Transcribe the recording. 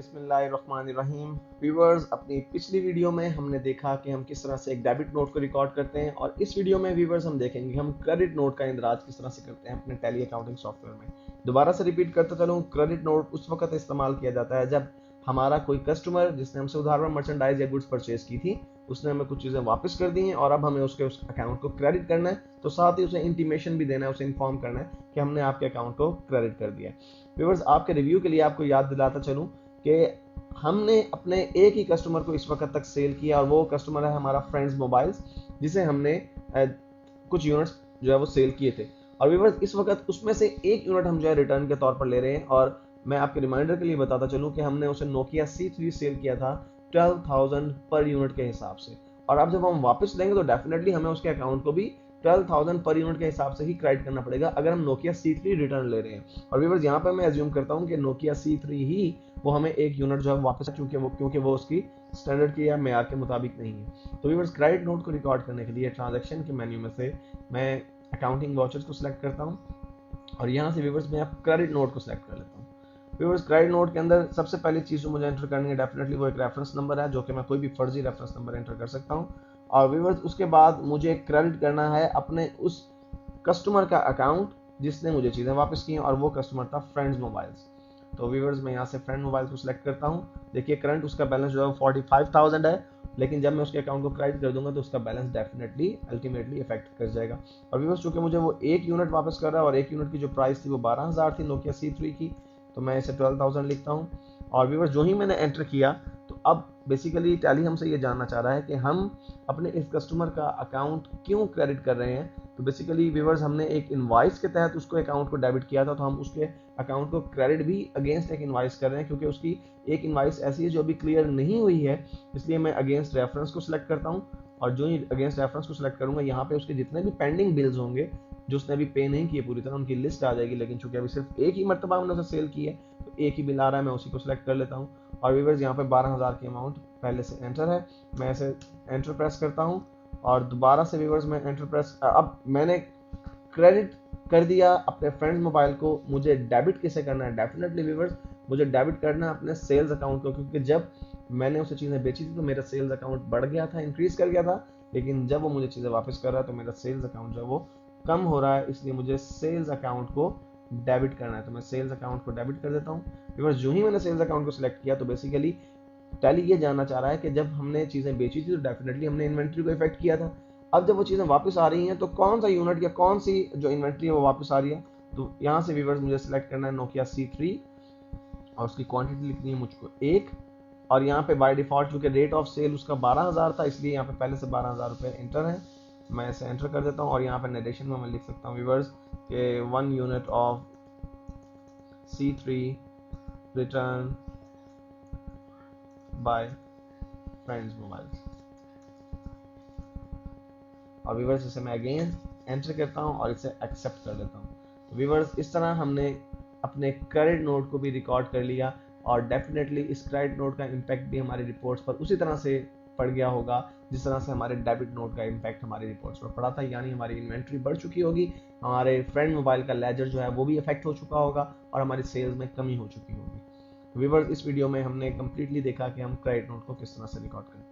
बिस्मिल्लाहिर्रहमानिर्रहीम। व्यूवर्स, अपनी पिछली वीडियो में हमने देखा कि हम किस तरह से एक डेबिट नोट को रिकॉर्ड करते हैं और इस वीडियो में व्यूवर्स हम देखेंगे हम क्रेडिट नोट का इंदराज किस तरह से करते हैं अपने टैली अकाउंटिंग सॉफ्टवेयर में। दोबारा से रिपीट करते चलूँ, क्रेडिट नोट उस वक्त इस्तेमाल किया जाता है जब हमारा कोई कस्टमर जिसने हमसे उधार में मर्चेंडाइज या गुड्स परचेज की थी, उसने हमें कुछ चीज़ें वापस कर दी हैं और अब हमें उसके उस अकाउंट को क्रेडिट करना है, तो साथ ही उसे इंटीमेशन भी देना है, उसे इन्फॉर्म करना है कि हमने आपके अकाउंट को क्रेडिट कर दिया है। व्यूवर्स, आपके रिव्यू के लिए आपको याद दिलाता चलूँ कि हमने अपने एक ही कस्टमर को इस वक्त तक सेल किया और वो कस्टमर है हमारा फ्रेंड्स मोबाइल्स, जिसे हमने कुछ यूनिट्स जो है वो सेल किए थे। और व्यूअर्स, इस वक्त उसमें से एक यूनिट हम जो है रिटर्न के तौर पर ले रहे हैं और मैं आपके रिमाइंडर के लिए बताता चलूं कि हमने उसे नोकिया C3 सेल किया था 12,000 पर यूनिट के हिसाब से, और अब जब हम वापस लेंगे तो डेफिनेटली हमें उसके अकाउंट को भी 12,000 पर यूनिट के हिसाब से ही क्रेडिट करना पड़ेगा अगर हम नोकिया C3 रिटर्न ले रहे हैं। और व्यूअर्स, यहाँ पर मैं एज्यूम करता हूँ कि नोकिया C3 ही वो हमें एक यूनिट जो है वापस, क्योंकि वो उसकी स्टैंडर्ड की या मेयार के मुताबिक नहीं है। तो व्यूअर्स, क्रेडिट नोट को रिकॉर्ड करने के लिए ट्रांजैक्शन के मेन्यू में से मैं अकाउंटिंग वाउचर्स को सिलेक्ट करता हूँ और यहाँ से व्यूअर्स मैं क्रेडिट नोट को सिलेक्ट कर लेता हूँ। व्यूअर्स, क्रेडिट नोट के अंदर सबसे पहली चीज़ जो मुझे एंटर करनी है डेफिनेटली वो एक रेफरेंस नंबर है, जो कि मैं कोई भी फर्जी रेफरेंस नंबर एंटर कर सकता हूँ। और व्यूअर्स, उसके बाद मुझे क्रेडिट करना है अपने उस कस्टमर का अकाउंट जिसने मुझे चीज़ें वापस की हैं, और वो कस्टमर था फ्रेंड्स मोबाइल्स। तो व्यूअर्स, मैं यहाँ से फ्रेंड मोबाइल को सिलेक्ट करता हूँ। देखिए, करंट उसका बैलेंस जो है 45,000 है, लेकिन जब मैं उसके अकाउंट को क्रेडिट कर दूंगा तो उसका बैलेंस डेफिनेटली अल्टीमेटली इफेक्ट कर जाएगा। और व्यूअर्स, चूंकि मुझे वो एक यूनिट वापस कर रहा है और एक यूनिट की जो प्राइस थी वो 12,000 थी नोकिया C3 की, तो मैं इसे 12,000 लिखता हूँ। और व्यूअर्स, जो ही मैंने एंटर किया तो अब बेसिकली टैली हमसे ये जानना चाह रहा है कि हम अपने इस कस्टमर का अकाउंट क्यों क्रेडिट कर रहे हैं। तो बेसिकली व्यूअर्स, हमने एक इनवाइस के तहत उसको अकाउंट को डेबिट किया था, तो हम उसके अकाउंट को क्रेडिट भी अगेंस्ट एक इनवाइस कर रहे हैं, क्योंकि उसकी एक इनवाइस ऐसी है जो अभी क्लियर नहीं हुई है। इसलिए मैं अगेंस्ट रेफरेंस को सिलेक्ट करता हूँ और जो ही अगेंस्ट रेफरेंस को सिलेक्ट करूंगा, यहाँ पे उसके जितने भी पेंडिंग बिल्स होंगे जो उसने अभी पे नहीं किए पूरी तरह, उनकी लिस्ट आ जाएगी। लेकिन चूंकि अभी सिर्फ एक ही मरतबा हमने उसे सेल की है तो एक ही बिल आ रहा है, मैं उसी को सिलेक्ट कर लेता हूँ। और व्यूअर्स, यहाँ पे 12,000 की अमाउंट पहले से एंटर है, मैं इसे एंटर प्रेस करता हूँ और दोबारा से व्यूअर्स मैं एंटर प्रेस, अब मैंने क्रेडिट कर दिया अपने फ्रेंड्स मोबाइल को। मुझे डेबिट किसे करना है? डेफिनेटली व्यूअर्स, मुझे डेबिट करना है अपने सेल्स अकाउंट को, क्योंकि जब मैंने उसे चीज़ें बेची थी तो मेरा सेल्स अकाउंट बढ़ गया था, इंक्रीज कर गया था, लेकिन जब वो मुझे चीज़ें वापस कर रहा है तो मेरा सेल्स अकाउंट जो है वो कम हो रहा है। इसलिए मुझे सेल्स अकाउंट को डेबिट करना है, तो मैं सेल्स अकाउंट को डेबिट कर देता हूँ। व्यूअर्स, जो ही मैंने सेल्स अकाउंट को सिलेक्ट किया तो बेसिकली टैली ये जानना चाह रहा है कि जब हमने चीज़ें बेची थी तो डेफिनेटली हमने इन्वेंट्री को इफेक्ट किया था। अब जब वो चीज़ें वापस आ रही हैं तो कौन सा यूनिट या कौन सी जो इन्वेंट्री है वो वापस आ रही है। तो यहाँ से व्यूअर्स मुझे सिलेक्ट करना है नोकिया C3 और उसकी क्वांटिटी लिखनी है मुझको 1। और यहाँ पे बाय डिफॉल्ट क्योंकि रेट ऑफ सेल उसका 12,000 था, इसलिए यहाँ पे पहले से 12,000 रुपये एंटर है, मैं इसे एंटर कर देता हूँ। और यहाँ पे नरेशन में मैं लिख सकता हूँ व्यूअर्स कि 1 unit of C3 return by friends mobiles. और व्यूअर्स, इसे मैं अगेन एंटर करता हूँ और इसे एक्सेप्ट कर देता हूँ। तो व्यूअर्स, इस तरह हमने अपने क्रेडिट नोट को भी रिकॉर्ड कर लिया और डेफिनेटली इस क्रेडिट नोट का इम्पैक्ट भी हमारी रिपोर्ट्स पर उसी तरह से पड़ गया होगा जिस तरह से हमारे डेबिट नोट का इम्पैक्ट हमारी रिपोर्ट्स पर पड़ा था, यानी हमारी इन्वेंट्री बढ़ चुकी होगी, हमारे फ्रेंड मोबाइल का लेजर जो है वो भी इफेक्ट हो चुका होगा और हमारी सेल्स में कमी हो चुकी होगी। व्यूअर्स, इस वीडियो में हमने कम्प्लीटली देखा कि हम क्रेडिट नोट को किस तरह से रिकॉर्ड करते हैं।